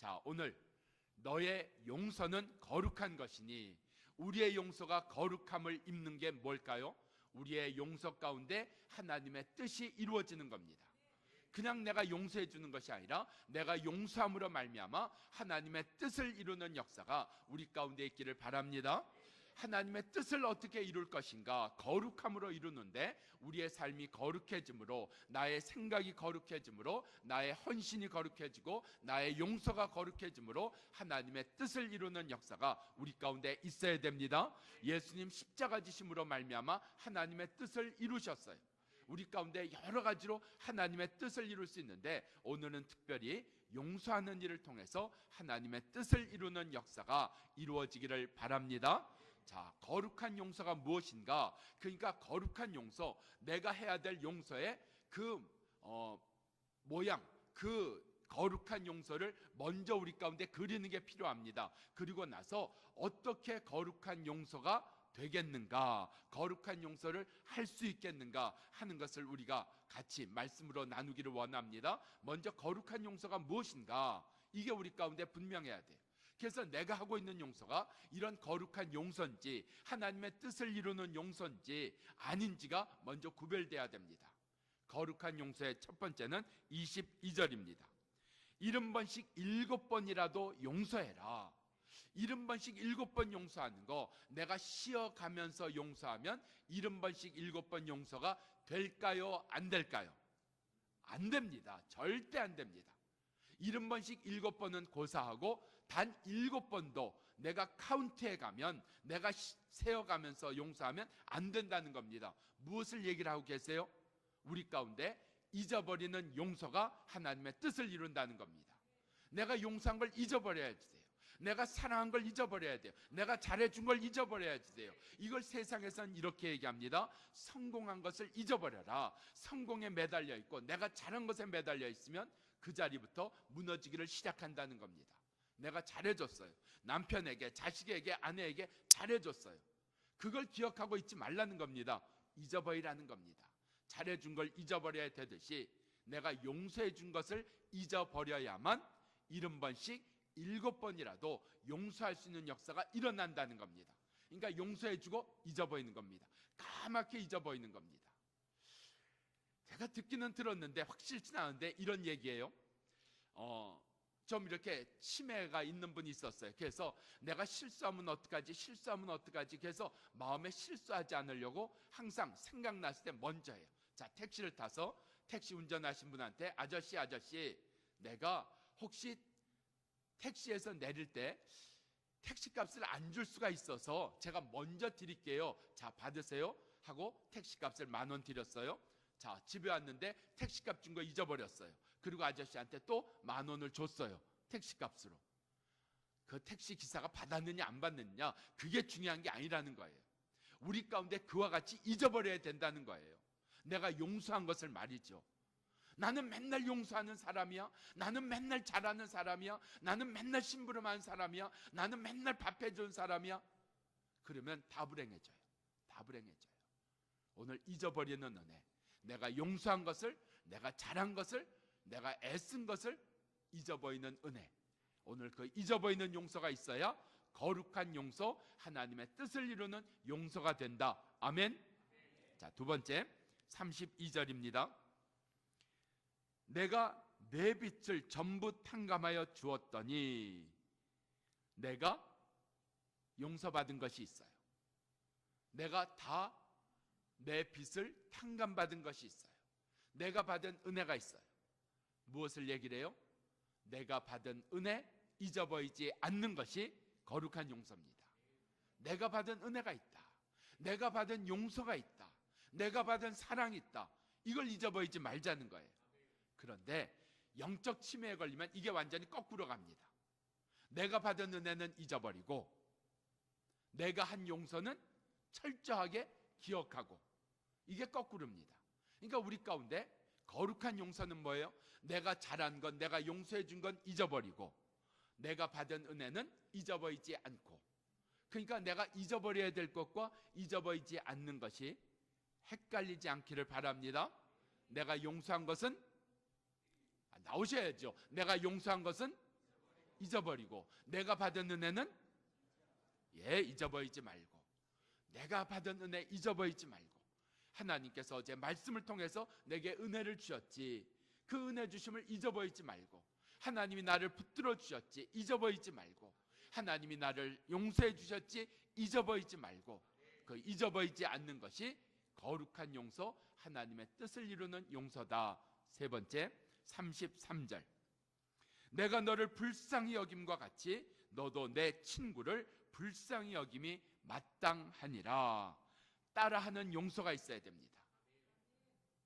자, 오늘 너의 용서는 거룩한 것이니, 우리의 용서가 거룩함을 입는 게 뭘까요? 우리의 용서 가운데 하나님의 뜻이 이루어지는 겁니다. 그냥 내가 용서해 주는 것이 아니라 내가 용서함으로 말미암아 하나님의 뜻을 이루는 역사가 우리 가운데 있기를 바랍니다. 하나님의 뜻을 어떻게 이룰 것인가? 거룩함으로 이루는데, 우리의 삶이 거룩해짐으로, 나의 생각이 거룩해짐으로, 나의 헌신이 거룩해지고 나의 용서가 거룩해짐으로 하나님의 뜻을 이루는 역사가 우리 가운데 있어야 됩니다. 예수님 십자가 지심으로 말미암아 하나님의 뜻을 이루셨어요. 우리 가운데 여러 가지로 하나님의 뜻을 이룰 수 있는데, 오늘은 특별히 용서하는 일을 통해서 하나님의 뜻을 이루는 역사가 이루어지기를 바랍니다. 자, 거룩한 용서가 무엇인가? 그러니까 거룩한 용서, 내가 해야 될 용서의 그 모양, 그 거룩한 용서를 먼저 우리 가운데 그리는 게 필요합니다. 그리고 나서 어떻게 거룩한 용서가 되겠는가, 거룩한 용서를 할 수 있겠는가 하는 것을 우리가 같이 말씀으로 나누기를 원합니다. 먼저 거룩한 용서가 무엇인가, 이게 우리 가운데 분명해야 돼요. 그래서 내가 하고 있는 용서가 이런 거룩한 용서인지, 하나님의 뜻을 이루는 용서인지 아닌지가 먼저 구별돼야 됩니다. 거룩한 용서의 첫 번째는 22절입니다. 70번씩 7번이라도 용서해라. 70번씩 7번 용서하는 거, 내가 쉬어가면서 용서하면 70번씩 7번 용서가 될까요? 안 될까요? 안 됩니다. 절대 안 됩니다. 70번씩 7번은 고사하고 단 7번도 내가 카운트해 가면, 내가 세어가면서 용서하면 안 된다는 겁니다. 무엇을 얘기를 하고 계세요? 우리 가운데 잊어버리는 용서가 하나님의 뜻을 이룬다는 겁니다. 내가 용서한 걸 잊어버려야 돼요. 내가 사랑한 걸 잊어버려야 돼요. 내가 잘해준 걸 잊어버려야 돼요. 이걸 세상에서는 이렇게 얘기합니다. 성공한 것을 잊어버려라. 성공에 매달려 있고 내가 잘한 것에 매달려 있으면 그 자리부터 무너지기를 시작한다는 겁니다. 내가 잘해줬어요. 남편에게, 자식에게, 아내에게 잘해줬어요. 그걸 기억하고 있지 말라는 겁니다. 잊어버리라는 겁니다. 잘해준 걸 잊어버려야 되듯이 내가 용서해 준 것을 잊어버려야만 70번씩 7번이라도 용서할 수 있는 역사가 일어난다는 겁니다. 그러니까 용서해주고 잊어버리는 겁니다. 까맣게 잊어버리는 겁니다. 제가 듣기는 들었는데 확실치 않은데 이런 얘기예요. 좀 이렇게 치매가 있는 분이 있었어요. 그래서 내가 실수하면 어떡하지, 실수하면 어떡하지, 그래서 마음에 실수하지 않으려고 항상 생각났을 때 먼저 해요. 자, 택시를 타서 택시 운전하신 분한테 아저씨 내가 혹시 택시에서 내릴 때 택시값을 안 줄 수가 있어서 제가 먼저 드릴게요. 자, 받으세요 하고 택시값을 10,000원 드렸어요. 자, 집에 왔는데 택시값 준 거 잊어버렸어요. 그리고 아저씨한테 또 10,000원을 줬어요. 택시값으로. 그 택시 기사가 받았느냐 안 받느냐, 그게 중요한 게 아니라는 거예요. 우리 가운데 그와 같이 잊어버려야 된다는 거예요. 내가 용서한 것을 말이죠. 나는 맨날 용서하는 사람이야. 나는 맨날 잘하는 사람이야. 나는 맨날 심부름하는 사람이야. 나는 맨날 밥해준 사람이야. 그러면 다 불행해져요. 다 불행해져요. 오늘 잊어버리는 은혜, 내가 용서한 것을, 내가 잘한 것을, 내가 애쓴 것을 잊어버리는 은혜, 오늘 그 잊어버리는 용서가 있어야 거룩한 용서, 하나님의 뜻을 이루는 용서가 된다. 아멘. 자, 두 번째 32절입니다. 내가 내 빚을 전부 탕감하여 주었더니, 내가 용서받은 것이 있어요. 내가 다 내 빚을 탕감받은 것이 있어요. 내가 받은 은혜가 있어요. 무엇을 얘기를 해요? 내가 받은 은혜, 잊어버리지 않는 것이 거룩한 용서입니다. 내가 받은 은혜가 있다. 내가 받은 용서가 있다. 내가 받은 사랑이 있다. 이걸 잊어버리지 말자는 거예요. 그런데 영적 치매에 걸리면 이게 완전히 거꾸로 갑니다. 내가 받은 은혜는 잊어버리고 내가 한 용서는 철저하게 기억하고, 이게 거꾸로입니다. 그러니까 우리 가운데 거룩한 용서는 뭐예요? 내가 잘한 건, 내가 용서해 준 건 잊어버리고 내가 받은 은혜는 잊어버리지 않고, 그러니까 내가 잊어버려야 될 것과 잊어버리지 않는 것이 헷갈리지 않기를 바랍니다. 내가 용서한 것은, 나오셔야죠. 내가 용서한 것은 잊어버리고, 내가 받은 은혜는 잊어버리지 말고, 내가 받은 은혜 잊어버리지 말고, 하나님께서 어제 말씀을 통해서 내게 은혜를 주셨지, 그 은혜 주심을 잊어버리지 말고, 하나님이 나를 붙들어 주셨지 잊어버리지 말고, 하나님이 나를 용서해 주셨지 잊어버리지 말고, 그 잊어버리지 않는 것이 거룩한 용서, 하나님의 뜻을 이루는 용서다. 세 번째, 33절. 내가 너를 불쌍히 여김과 같이 너도 내 친구를 불쌍히 여김이 마땅하니라. 따라하는 용서가 있어야 됩니다.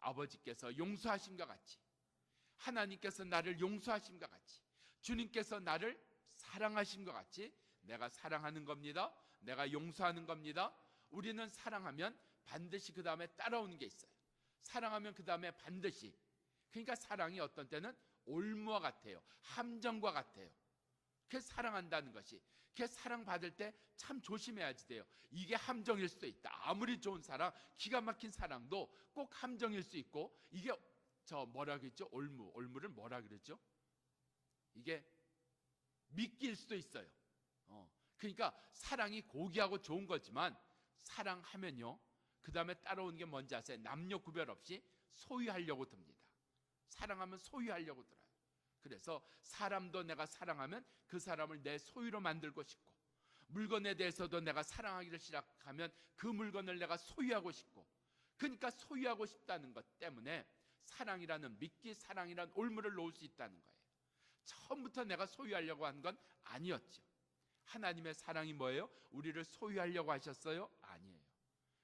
아버지께서 용서하심과 같이, 하나님께서 나를 용서하심과 같이, 주님께서 나를 사랑하심과 같이 내가 사랑하는 겁니다. 내가 용서하는 겁니다. 우리는 사랑하면 반드시 그 다음에 따라오는 게 있어요. 사랑하면 그 다음에 반드시, 그러니까 사랑이 어떤 때는 올무와 같아요. 함정과 같아요. 그 사랑한다는 것이, 그 사랑받을 때 참 조심해야지 돼요. 이게 함정일 수도 있다. 아무리 좋은 사랑, 기가 막힌 사랑도 꼭 함정일 수 있고, 이게 뭐라 그랬죠? 올무를 뭐라 그랬죠? 이게 미끼일 수도 있어요. 그러니까 사랑이 고귀하고 좋은 거지만, 사랑하면요, 그 다음에 따라오는 게 뭔지 아세요? 남녀 구별 없이 소유하려고 듭니다. 사랑하면 소유하려고 들어요. 그래서 사람도 내가 사랑하면 그 사람을 내 소유로 만들고 싶고, 물건에 대해서도 내가 사랑하기를 시작하면 그 물건을 내가 소유하고 싶고, 그러니까 소유하고 싶다는 것 때문에 사랑이라는 미끼, 사랑이라는 올무를 놓을 수 있다는 거예요. 처음부터 내가 소유하려고 한 건 아니었죠. 하나님의 사랑이 뭐예요? 우리를 소유하려고 하셨어요? 아니에요.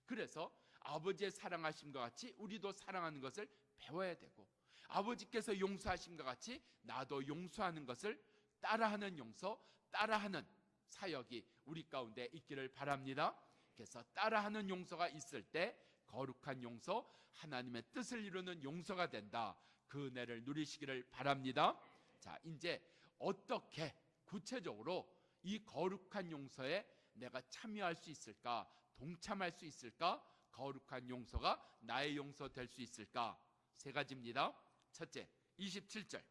그래서 아버지의 사랑하심과 같이 우리도 사랑하는 것을 배워야 되고, 아버지께서 용서하심과 같이 나도 용서하는 것을 따라하는 용서, 따라하는 사역이 우리 가운데 있기를 바랍니다. 그래서 따라하는 용서가 있을 때 거룩한 용서, 하나님의 뜻을 이루는 용서가 된다. 그 은혜를 누리시기를 바랍니다. 자, 이제 어떻게 구체적으로 이 거룩한 용서에 내가 참여할 수 있을까? 동참할 수 있을까? 거룩한 용서가 나의 용서 될 수 있을까? 세 가지입니다. 첫째, 27절.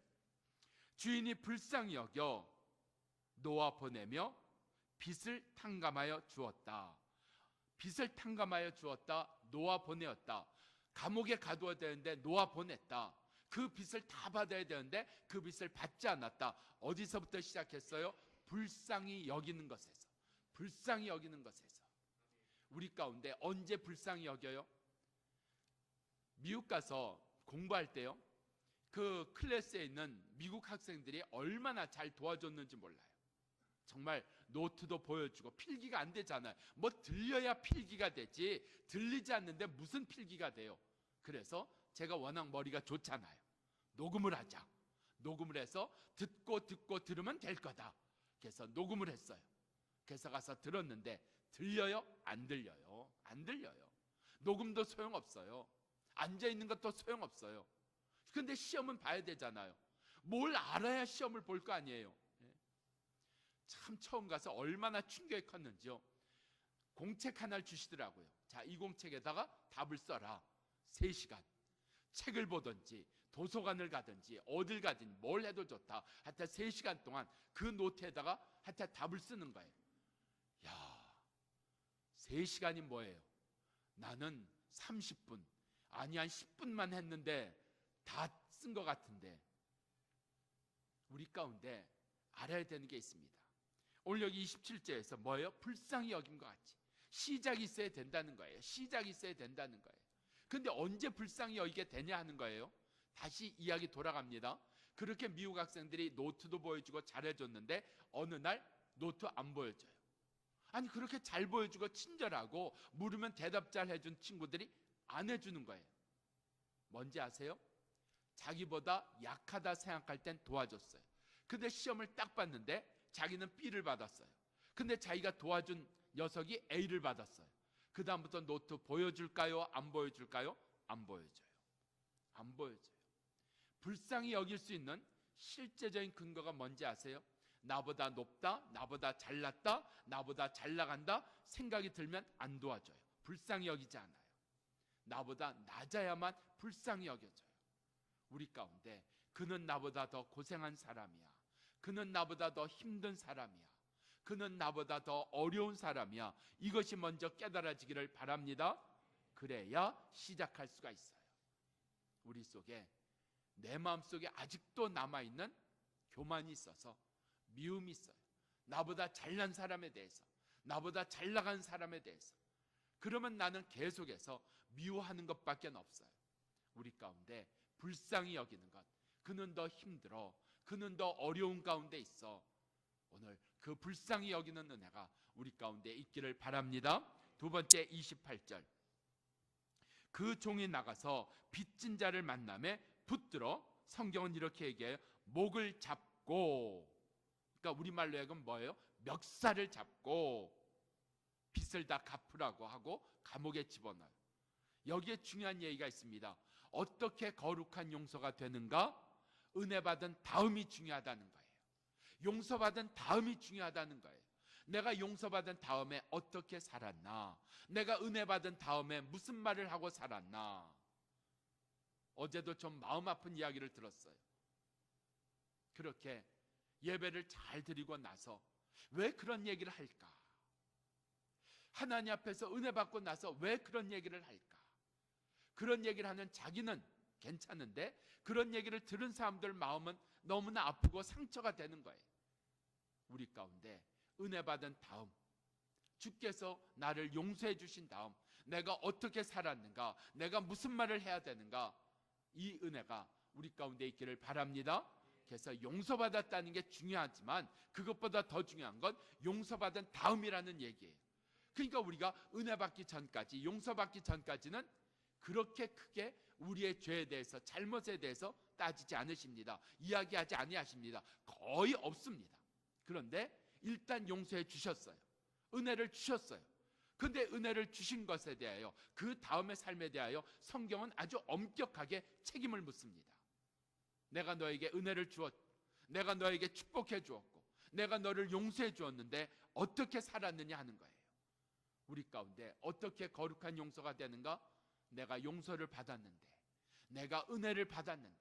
주인이 불쌍히 여겨 놓아 보내며 빚을 탕감하여 주었다. 빚을 탕감하여 주었다. 놓아 보내었다. 감옥에 가두어야 되는데 놓아 보냈다. 그 빚을 다 받아야 되는데 그 빚을 받지 않았다. 어디서부터 시작했어요? 불쌍히 여기는 것에서. 불쌍히 여기는 것에서. 우리 가운데 언제 불쌍히 여겨요? 미국 가서 공부할 때요, 그 클래스에 있는 미국 학생들이 얼마나 잘 도와줬는지 몰라요. 정말 노트도 보여주고, 필기가 안 되잖아요. 뭐 들려야 필기가 되지, 들리지 않는데 무슨 필기가 돼요. 그래서 제가 워낙 머리가 좋잖아요. 녹음을 하자. 녹음을 해서 듣고 들으면 될 거다. 그래서 녹음을 했어요. 그래서 가서 들었는데 들려요? 안 들려요. 안 들려요. 녹음도 소용없어요. 앉아있는 것도 소용없어요. 근데 시험은 봐야 되잖아요. 뭘 알아야 시험을 볼 거 아니에요. 참 처음 가서 얼마나 충격이 컸는지요. 공책 하나를 주시더라고요. 자, 이 공책에다가 답을 써라. 3시간. 책을 보든지 도서관을 가든지 어딜 가든지 뭘 해도 좋다. 하여튼 3시간 동안 그 노트에다가 하여튼 답을 쓰는 거예요. 야, 3시간이 뭐예요? 나는 30분, 아니 한 10분만 했는데 다 쓴 것 같은데. 우리 가운데 알아야 되는 게 있습니다. 오늘 여기 27절에서 뭐예요? 불쌍히 여김과 같이. 시작이 있어야 된다는 거예요. 시작이 있어야 된다는 거예요. 근데 언제 불쌍히 여기게 되냐 하는 거예요. 다시 이야기 돌아갑니다. 그렇게 미국 학생들이 노트도 보여주고 잘해줬는데 어느 날 노트 안 보여줘요. 아니, 그렇게 잘 보여주고 친절하고 물으면 대답 잘 해준 친구들이 안 해주는 거예요. 뭔지 아세요? 자기보다 약하다 생각할 땐 도와줬어요. 근데 시험을 딱 봤는데 자기는 B를 받았어요. 근데 자기가 도와준 녀석이 A를 받았어요. 그 다음부터 노트 보여줄까요? 안 보여줄까요? 안 보여줘요. 안 보여줘요. 불쌍히 여길 수 있는 실제적인 근거가 뭔지 아세요? 나보다 높다, 나보다 잘났다, 나보다 잘 나간다 생각이 들면 안 도와줘요. 불쌍히 여기지 않아요. 나보다 낮아야만 불쌍히 여겨져요. 우리 가운데 그는 나보다 더 고생한 사람이야, 그는 나보다 더 힘든 사람이야. 그는 나보다 더 어려운 사람이야. 이것이 먼저 깨달아지기를 바랍니다. 그래야 시작할 수가 있어요. 우리 속에, 내 마음속에 아직도 남아있는 교만이 있어서 미움이 있어요. 나보다 잘난 사람에 대해서, 나보다 잘나간 사람에 대해서. 그러면 나는 계속해서 미워하는 것밖에 없어요. 우리 가운데 불쌍히 여기는 것, 그는 더 힘들어, 그는 더 어려운 가운데 있어. 오늘 그 불쌍히 여기는 은혜가 우리 가운데 있기를 바랍니다. 두 번째 28절, 그 종이 나가서 빚진 자를 만남에 붙들어, 성경은 이렇게 얘기해요. 목을 잡고, 그러니까 우리말로 하면 뭐예요? 멱살을 잡고 빚을 다 갚으라고 하고 감옥에 집어넣어요. 여기에 중요한 얘기가 있습니다. 어떻게 거룩한 용서가 되는가? 은혜 받은 다음이 중요하다는 거예요. 용서받은 다음이 중요하다는 거예요. 내가 용서받은 다음에 어떻게 살았나? 내가 은혜 받은 다음에 무슨 말을 하고 살았나? 어제도 좀 마음 아픈 이야기를 들었어요. 그렇게 예배를 잘 드리고 나서 왜 그런 얘기를 할까? 하나님 앞에서 은혜 받고 나서 왜 그런 얘기를 할까? 그런 얘기를 하는 자기는 괜찮은데 그런 얘기를 들은 사람들 마음은 너무나 아프고 상처가 되는 거예요. 우리 가운데 은혜 받은 다음, 주께서 나를 용서해 주신 다음 내가 어떻게 살았는가, 내가 무슨 말을 해야 되는가, 이 은혜가 우리 가운데 있기를 바랍니다. 그래서 용서받았다는 게 중요하지만 그것보다 더 중요한 건 용서받은 다음이라는 얘기예요. 그러니까 우리가 은혜 받기 전까지, 용서받기 전까지는 그렇게 크게 우리의 죄에 대해서, 잘못에 대해서 따지지 않으십니다. 이야기하지 아니하십니다. 거의 없습니다. 그런데 일단 용서해 주셨어요. 은혜를 주셨어요. 근데 은혜를 주신 것에 대하여, 그 다음의 삶에 대하여 성경은 아주 엄격하게 책임을 묻습니다. 내가 너에게 은혜를 주었고, 내가 너에게 축복해 주었고, 내가 너를 용서해 주었는데 어떻게 살았느냐 하는 거예요. 우리 가운데 어떻게 거룩한 용서가 되는가? 내가 용서를 받았는데, 내가 은혜를 받았는데,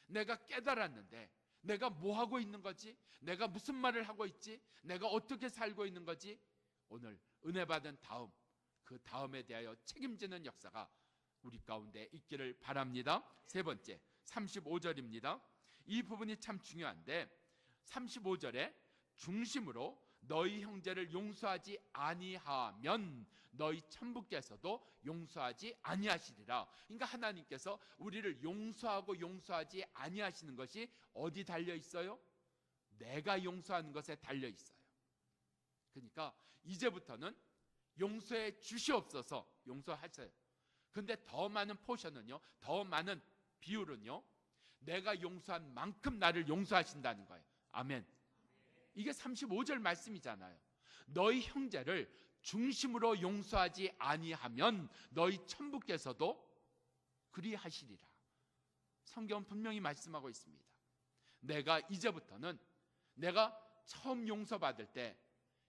내가 깨달았는데 내가 뭐 하고 있는 거지? 내가 무슨 말을 하고 있지? 내가 어떻게 살고 있는 거지? 오늘 은혜 받은 다음, 그 다음에 대하여 책임지는 역사가 우리 가운데 있기를 바랍니다. 세 번째 35절입니다. 이 부분이 참 중요한데 35절에 중심으로 너희 형제를 용서하지 아니하면 너희 천부께서도 용서하지 아니하시리라. 그러니까 하나님께서 우리를 용서하고 용서하지 아니하시는 것이 어디 달려 있어요? 내가 용서하는 것에 달려 있어요. 그러니까 이제부터는 용서해 주시옵소서, 용서하세요. 근데 더 많은 포션은요, 더 많은 비율은요, 내가 용서한 만큼 나를 용서하신다는 거예요. 아멘. 이게 35절 말씀이잖아요. 너희 형제를 중심으로 용서하지 아니하면 너희 천부께서도 그리하시리라. 성경은 분명히 말씀하고 있습니다. 내가 이제부터는, 내가 처음 용서받을 때,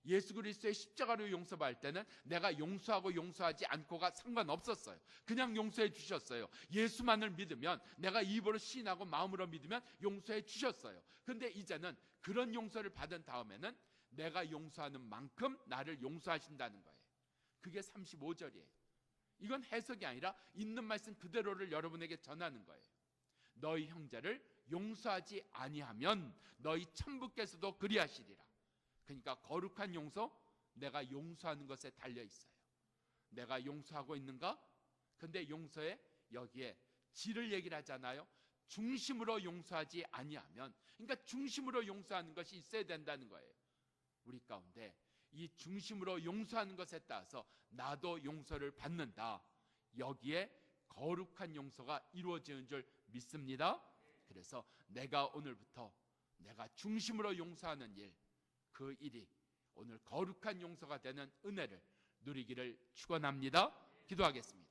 예수 그리스도의 십자가로 용서받을 때는 내가 용서하고 용서하지 않고가 상관없었어요. 그냥 용서해 주셨어요. 예수만을 믿으면, 내가 입으로 시인하고 마음으로 믿으면 용서해 주셨어요. 근데 이제는 그런 용서를 받은 다음에는 내가 용서하는 만큼 나를 용서하신다는 거예요. 그게 35절이에요. 이건 해석이 아니라 있는 말씀 그대로를 여러분에게 전하는 거예요. 너희 형제를 용서하지 아니하면 너희 천부께서도 그리하시리라. 그러니까 거룩한 용서, 내가 용서하는 것에 달려 있어요. 내가 용서하고 있는가? 근데 용서에 여기에 질을 얘기를 하잖아요. 중심으로 용서하지 아니하면, 그러니까 중심으로 용서하는 것이 있어야 된다는 거예요. 우리 가운데 이 중심으로 용서하는 것에 따라서 나도 용서를 받는다. 여기에 거룩한 용서가 이루어지는 줄 믿습니다. 그래서 내가 오늘부터 내가 중심으로 용서하는 일, 그 일이 오늘 거룩한 용서가 되는 은혜를 누리기를 축원합니다. 기도하겠습니다.